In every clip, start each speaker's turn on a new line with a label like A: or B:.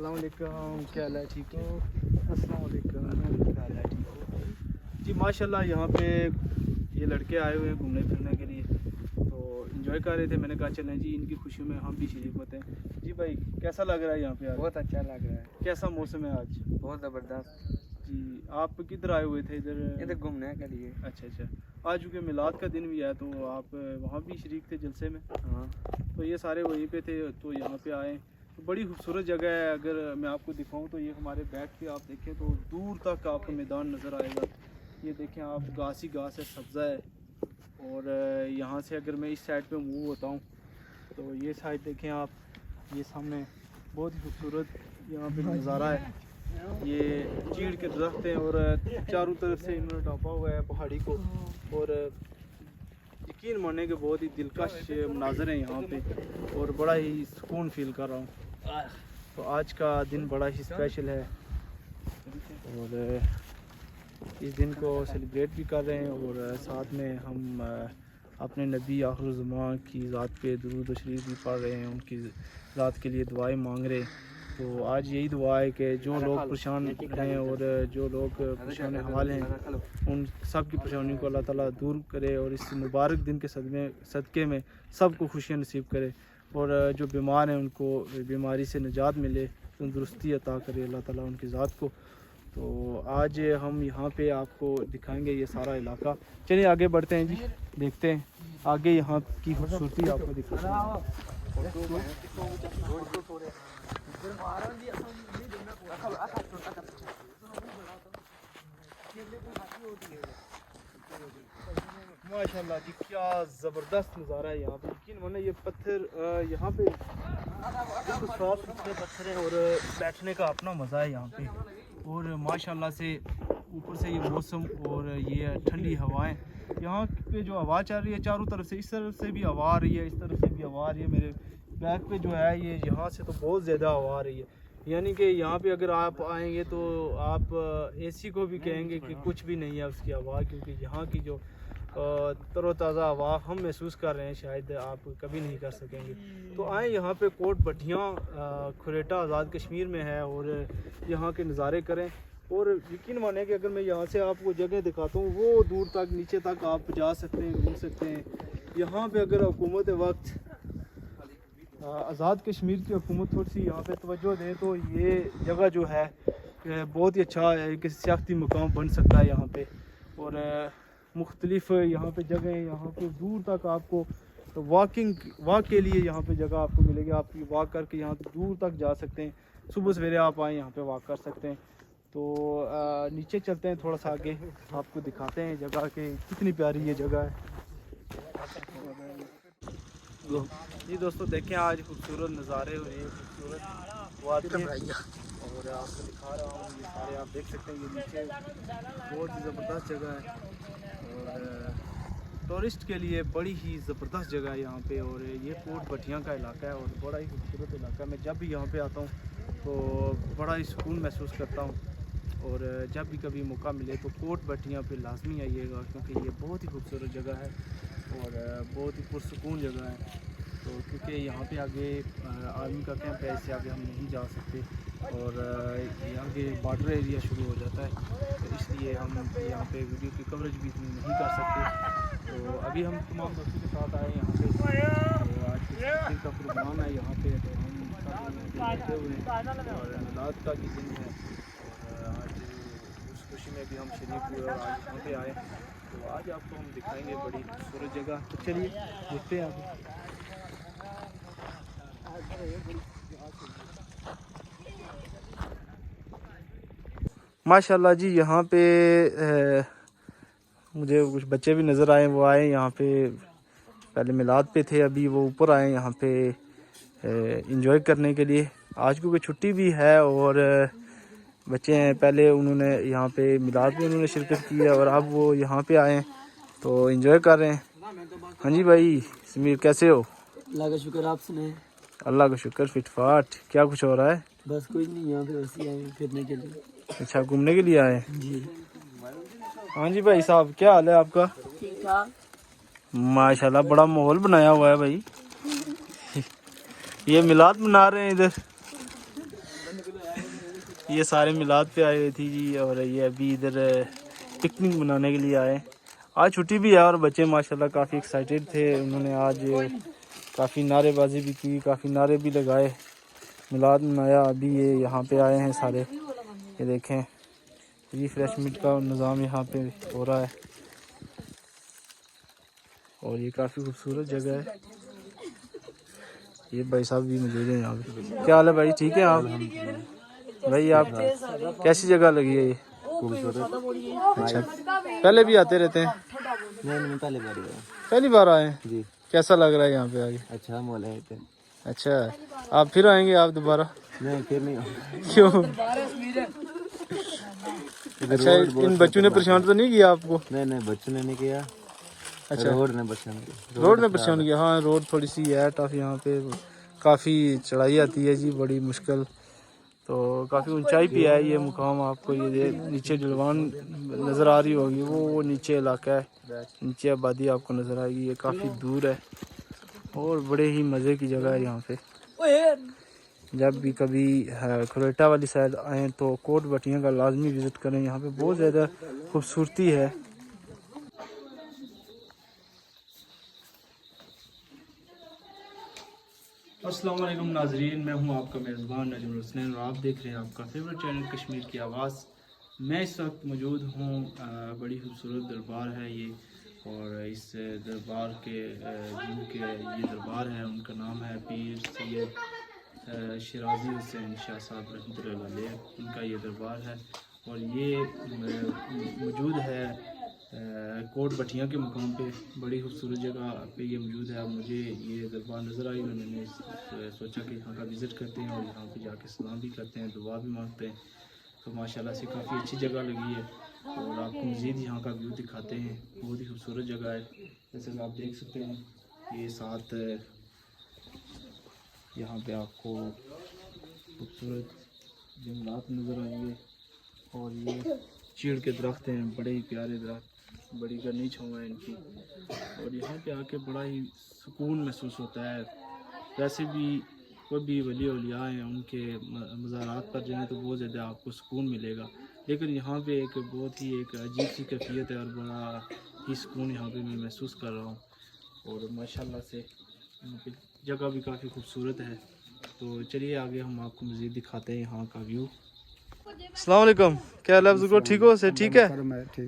A: अस्सलाम वालेकुम, क्या हाल है, ठीक हो? अस्सलाम वालेकुम, क्या हाल है, ठीक हो? जी माशाल्लाह यहाँ पे ये लड़के आए हुए हैं घूमने फिरने के लिए, तो इन्जॉय कर रहे थे। मैंने कहा चलें जी इनकी खुशी में हम भी शरीक होते हैं। जी भाई कैसा लग रहा है यहाँ पे आज?
B: बहुत अच्छा लग रहा है,
A: कैसा मौसम है आज?
B: बहुत ज़बरदस्त।
A: जी आप किधर आए हुए थे?
B: इधर घूमने के लिए।
A: अच्छा अच्छा, आज चूँकि मिलाद का दिन भी है तो आप वहाँ भी शरीक थे जलसे में?
B: हाँ,
A: तो ये सारे वहीं पे थे तो यहाँ पे आए। तो बड़ी खूबसूरत जगह है। अगर मैं आपको दिखाऊं तो ये हमारे बैक पे आप देखें तो दूर तक आपको मैदान नज़र आएगा। ये देखें आप, घास ही घास है, सब्ज़ा है। और यहाँ से अगर मैं इस साइड पे मूव होता हूँ तो ये साइड देखें आप, ये सामने बहुत ही खूबसूरत यहाँ पे नज़ारा है। ये चीड़ के दरख्त हैं और चारों तरफ से इन्होंने ढांपा हुआ है पहाड़ी को। और यकीन माने कि बहुत ही दिलकश मनाज़र हैं यहाँ पे और बड़ा ही सुकून फील कर रहा हूँ। तो आज का दिन बड़ा ही स्पेशल है और इस दिन को सेलिब्रेट भी कर रहे हैं और साथ में हम अपने नबी आखिर ज़मां की ज़ात पे दुरूद व शरीफ भी पढ़ रहे हैं, उनकी ज़ात के लिए दुआएं मांग रहे हैं। तो आज यही दुआ है कि जो लोग परेशान हैं और जो लोग परेशान हाल हैं उन सब की परेशानियों को अल्लाह ताला दूर करे और इस मुबारक दिन के सदक़े में सबको खुशियाँ नसीब करे और जो बीमार हैं उनको बीमारी से निजात मिले, तंदुरुस्ती अता करे अल्लाह ताला उनकी ज़ात को। तो आज हम यहाँ पे आपको दिखाएंगे ये सारा इलाका। चलिए आगे बढ़ते हैं जी, देखते हैं आगे यहाँ की खूबसूरती आपको दिखाते हैं। माशाल्लाह जी क्या ज़बरदस्त नज़ारा है यहाँ पे। यकीन माने ये पत्थर यहाँ पे साफ सुथरे पत्थर हैं और बैठने का अपना मज़ा है यहाँ पे। और माशाल्लाह से ऊपर से ये मौसम और ये ठंडी हवाएं, यहाँ पे जो हवा चल रही है चारों तरफ से, इस तरफ से भी हवा आ रही है, इस तरफ से भी हवा आ रही है। मेरे बैक पे जो है ये यहाँ से तो बहुत ज़्यादा हवा आ रही है। यानी कि यहाँ पे अगर आप आएंगे तो आप एसी को भी कहेंगे कि कुछ भी नहीं है उसकी हवा, क्योंकि यहाँ की जो तरोताज़ा हवा हम महसूस कर रहे हैं शायद आप कभी नहीं कर सकेंगे। तो आए यहाँ पे कोट भट्टियाँ खुरेटा आज़ाद कश्मीर में है और यहाँ के नज़ारे करें। और यकीन माने कि अगर मैं यहाँ से आपको जगह दिखाता हूँ वो दूर तक नीचे तक आप जा सकते हैं, घूम सकते हैं। यहाँ पे अगर हुकूमत वक्त आज़ाद कश्मीर की हुकूमत थोड़ी सी यहाँ पे तवज्जो दे तो ये जगह जो है बहुत ही अच्छा एक सियाहती मुकाम बन सकता है यहाँ पे। और मुख्तलिफ यहाँ पे जगह हैं, यहाँ पे दूर तक आपको वॉक के लिए यहाँ पे जगह आपको मिलेगी। आप वॉक करके यहाँ पे दूर तक जा सकते हैं। सुबह सवेरे आप आए यहाँ पे वॉक कर सकते हैं। तो नीचे चलते हैं, थोड़ा सा आगे आपको दिखाते हैं जगह के कितनी प्यारी ये जगह है। जी दोस्तों देखें आज खूबसूरत नज़ारे और ये खूबसूरत वादी और आपको दिखा रहा हूँ। ये सारे आप देख सकते हैं, ये नीचे बहुत ही ज़बरदस्त जगह है और टूरिस्ट के लिए बड़ी ही ज़बरदस्त जगह है यहाँ पे। और ये कोट भट्टियाँ का इलाका है और बड़ा ही खूबसूरत इलाका है। मैं जब भी यहाँ पे आता हूँ तो बड़ा ही सुकून महसूस करता हूँ और जब भी कभी मौका मिले तो कोट भट्टियाँ पे लाजमी आइएगा, क्योंकि ये बहुत ही खूबसूरत जगह है और बहुत ही पुरसुकून जगह है। तो क्योंकि यहाँ पे आगे आर्मी का कैंप है, इससे आगे हम नहीं जा सकते और आगे बॉर्डर एरिया शुरू हो जाता है, तो इसलिए हम यहाँ पे वीडियो की कवरेज भी इतनी नहीं कर सकते। तो अभी हम तमाम दोस्तों के साथ आए यहाँ पे, तो आज दिन का प्रोग्राम है यहाँ पे, तो हम बैठे हुए हैं और मिलाद का भी दिन है और आज उस खुशी में भी हम शरीक हुए और आज यहाँ पे आए। तो आज आपको हम दिखाएंगे बड़ी खूबसूरत जगह। तो चलिए देखते हैं आगे। माशाल्लाह जी यहाँ पे मुझे कुछ बच्चे भी नज़र आए, वो आए यहाँ पे पहले मिलाद पे थे, अभी वो ऊपर आए यहाँ पे इंजॉय करने के लिए। आज क्योंकि छुट्टी भी है और बच्चे हैं, पहले उन्होंने यहाँ पे मिलाद में उन्होंने शिरकत की है और अब वो यहाँ पे आए हैं तो एंजॉय कर रहे हैं। हाँ जी भाई समीर, कैसे हो?
B: अल्लाह का शुक्र, आप सुनाए?
A: अल्लाह का शुक्र, फिटफाट। क्या कुछ हो रहा है?
B: बस कुछ नहीं, यहाँ पे वैसे आए फिरने के लिए।
A: अच्छा, घूमने के लिए आए हैं
B: जी।
A: हाँ जी भाई साहब, क्या हाल है आपका?
B: ठीक ठाक।
A: माशाल्लाह बड़ा माहौल बनाया हुआ है भाई। ये मिलाद मना रहे हैं इधर, ये सारे मिलाद पे आए हुए थी जी और ये अभी इधर पिकनिक मनाने के लिए आए। आज छुट्टी भी है और बच्चे माशाल्लाह काफ़ी एक्साइटेड थे। उन्होंने आज काफ़ी नारेबाजी भी की, काफ़ी नारे भी लगाए, मिलाद मनाया। अभी ये यहाँ पे आए हैं सारे, ये देखें रिफ्रेशमेंट का निज़ाम यहाँ पे हो रहा है और ये काफ़ी खूबसूरत जगह है। ये भाई साहब भी मौजूद हैं यहाँ पे। क्या हाल है भाई, ठीक है आप? भाई आप कैसी जगह लगी है ये? अच्छा, पहले भी आते रहते हैं?
B: नहीं,
A: पहली बार आए हैं
B: जी।
A: कैसा लग रहा है यहाँ पे आगे?
B: अच्छा मॉल है।
A: अच्छा, आप फिर आएंगे आप दोबारा?
B: नहीं, फिर नहीं।
A: क्यों? अच्छा, इन बच्चों ने परेशान तो नहीं किया आपको?
B: नहीं, बच्चों ने नहीं किया।
A: अच्छा,
B: रोड ने परेशान किया।
A: रोड ने परेशान किया। हाँ, रोड थोड़ी सी है टफ, यहाँ पे काफ़ी चढ़ाई आती है जी, बड़ी मुश्किल। तो काफ़ी ऊंचाई पे है ये मुकाम। आपको ये नीचे ढलवान नज़र आ रही होगी, वो नीचे इलाका है, नीचे आबादी आपको नज़र आएगी। ये काफ़ी दूर है और बड़े ही मज़े की जगह है यहाँ पे। जब भी कभी खुरेटा वाली साइड आएँ तो कोट भटियाँ का लाजमी विज़िट करें, यहाँ पे बहुत ज़्यादा खूबसूरती है। अस्सलाम वालेकुम नाजरीन, मैं हूं आपका मेज़बान नजमुल हुसैन और आप देख रहे हैं आपका फेवरेट चैनल कश्मीर की आवाज़। मैं इस वक्त मौजूद हूं, बड़ी खूबसूरत दरबार है ये और इस दरबार के जिनके ये दरबार है उनका नाम है पीर सैयद शिराजी हुसैन शाह साहब रहमतुल्लाह अलैह, उनका ये दरबार है और ये मौजूद है कोट भटियाँ के मुकाम पे। बड़ी खूबसूरत जगह पे ये मौजूद है। मुझे ये दरबार नज़र आई और मैंने सोचा कि यहाँ का विज़िट करते हैं और यहाँ पे जाके सलाम भी करते हैं, दुआ भी मांगते हैं। तो माशाल्लाह से काफ़ी अच्छी जगह लगी है और आपको मज़ीद यहाँ का व्यू दिखाते हैं। बहुत ही खूबसूरत जगह है, जैसे कि आप देख सकते हैं। ये साथ यहाँ पे आपको खूबसूरत जंगलात नज़र आएंगे और ये चीड़ के दरख्त हैं, बड़े ही प्यारे दरख्त, बड़ी गर्मी छाँव है इनकी और यहाँ पे आके बड़ा ही सुकून महसूस होता है। वैसे भी कोई भी वली औलिया हैं उनके मज़ारात पर जाएँ तो बहुत ज़्यादा आपको सुकून मिलेगा, लेकिन यहाँ पे एक बहुत ही एक अजीब सी कैफियत है और बड़ा ही सुकून यहाँ पे मैं महसूस कर रहा हूँ और माशाल्लाह से यहाँ पे जगह भी काफ़ी खूबसूरत है। तो चलिए आगे हम आपको मज़ीद दिखाते हैं यहाँ का व्यू। अस्सलाम वालेकुम, क्या हाल है बुजुर्गो, ठीक हो? से ठीक है?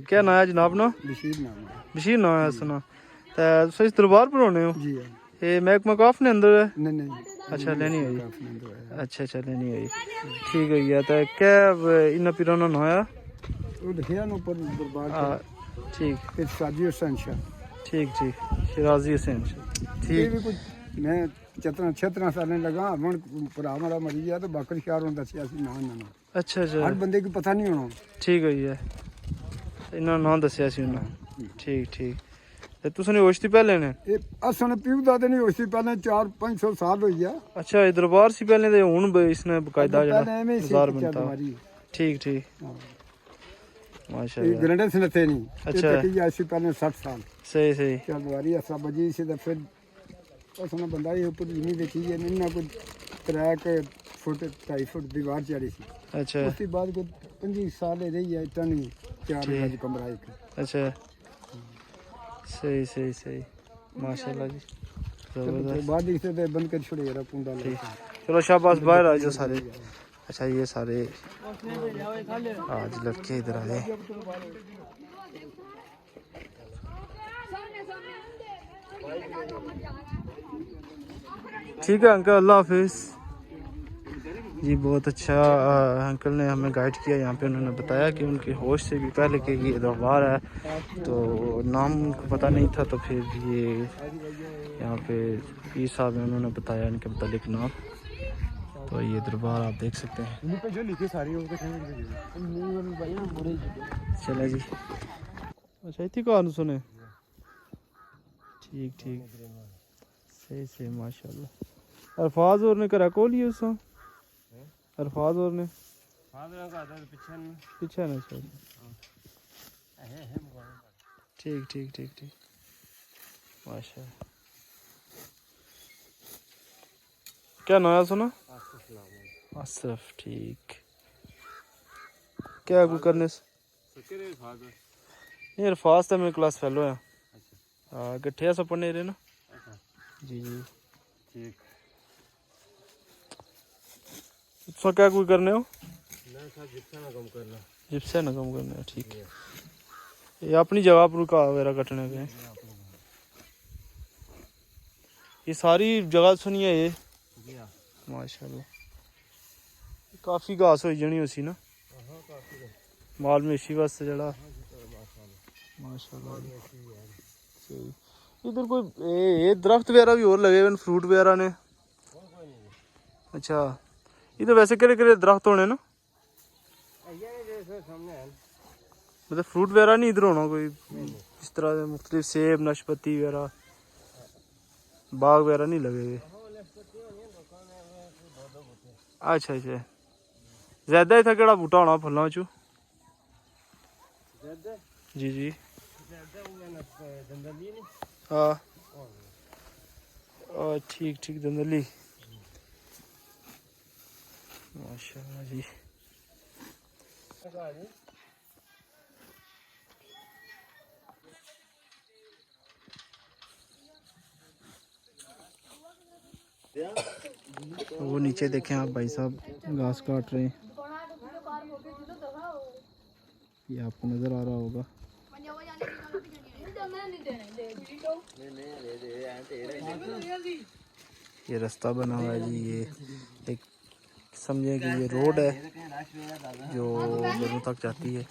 A: क्या नाम है जनाब? ना बशीर नाम है। सुना तो इस दरबार पर होने हो? ये महकमा काफ ने अंदर है? नहीं। अच्छा, लेनी हुई। अच्छा, लेनी हुई, ठीक है। गया तो क्या इन पीराना ना आया? ठीक, शिराजी हुसैन, ठीक।
C: मैं 17 साल लगा हूँ भरा मेरा मरी गया तो बाकर शहर में दसिया ना।
A: अच्छा,
C: हर बंदे को पता नहीं होना।
A: ठीक है, इन्होंने नाम दसिया सी उन्हें। ठीक। ते तुसने होश थी पहले ने?
C: असने पीऊ दादे नहीं होश थी पहले 400-500 साल हो गया।
A: अच्छा, ये दरबार सी पहले ते हुन इसने बकायदा जड़ा बाजार बनता। ठीक माशाल्लाह।
C: ग्रंडे से थे नहीं।
A: अच्छा,
C: ये ऐसी पहले 60 साल।
A: सही
C: चलवारी ऐसा बजी से तो फिर उसने बंदा ये ऊपर जमीन देखी है नहीं ना कोई 3 फुट 2.5 फुट दीवार चढ़ी सी।
A: अच्छा,
C: उसके बाद कोई 25 साल रही है टनी 4 गज कमरा एक। अच्छा,
A: सही माशाल्लाह जी, जबरदस्त।
C: बाद इसे तो बंद कर छोड़े यार कुंडा ले।
A: चलो शाबाश, बाहर आ जाओ सारे। अच्छा, ये सारे आज लड़के इधर आए। ठीक है अंकल, अल्लाह हाफिज़ जी। बहुत अच्छा अंकल ने हमें गाइड किया यहाँ पे। उन्होंने बताया कि उनके होश से भी पहले के ये दरबार है, तो नाम उनको पता नहीं था, तो फिर ये यहाँ पे पीर साहब हैं, उन्होंने बताया इनके मुतालिक नाम। तो ये दरबार आप देख सकते हैं।
B: पे जो लिखी सारी वो
A: चला जी। अच्छा इतनी कहानी सुने। ठीक ठीक सही सही माशाल्लाह। अल्फाज और ने करा को लिया उसका अल्फाज और ने पीछे ना सर। ठीक ठीक ठीक ठीक माशा। क्या नया सुना अशरफ। ठीक क्या को करने से ये अल्फाज तो मेरे क्लास फेलो है। हाँ गठिया सब पढ़ने रहे ना। जी जी
B: ठीक
A: तो क्या कोई करने हो
B: जिप्सा ना कम करना।
A: ठीक है ये अपनी जगह पर का वगैरह कटने के ये सारी जगह सुनिए ये माशाल्लाह काफ़ी घास हो जानी उसी ना माल मेशी वास्ते जड़ा माशाल्लाह सही। इधर कोई ये दरख्त वगैरह भी और लगे हुए फ्रूट वगैरह ने। अच्छा इधर वैसे केड़े केड़े दरख्त होने ना मतलब फ्रूट वगैरह नहीं इधर होना कोई इस तरह के मुख्तलिफ सेब नाशपाती वगैरह बाग वगैरह नहीं लगे हुए। अच्छा अच्छा ज्यादा इतना केड़ा बूटा होना फलों चू। जी जी हाँ ठीक ठीक दंदली माशाल्लाह जी। वो नीचे देखें आप भाई साहब घास काट रहे हैं। ये आपको नज़र आ रहा होगा। ये रास्ता बना हुआ है जी। ये एक समझे कि ये रोड है जो लोगों तक जाती है।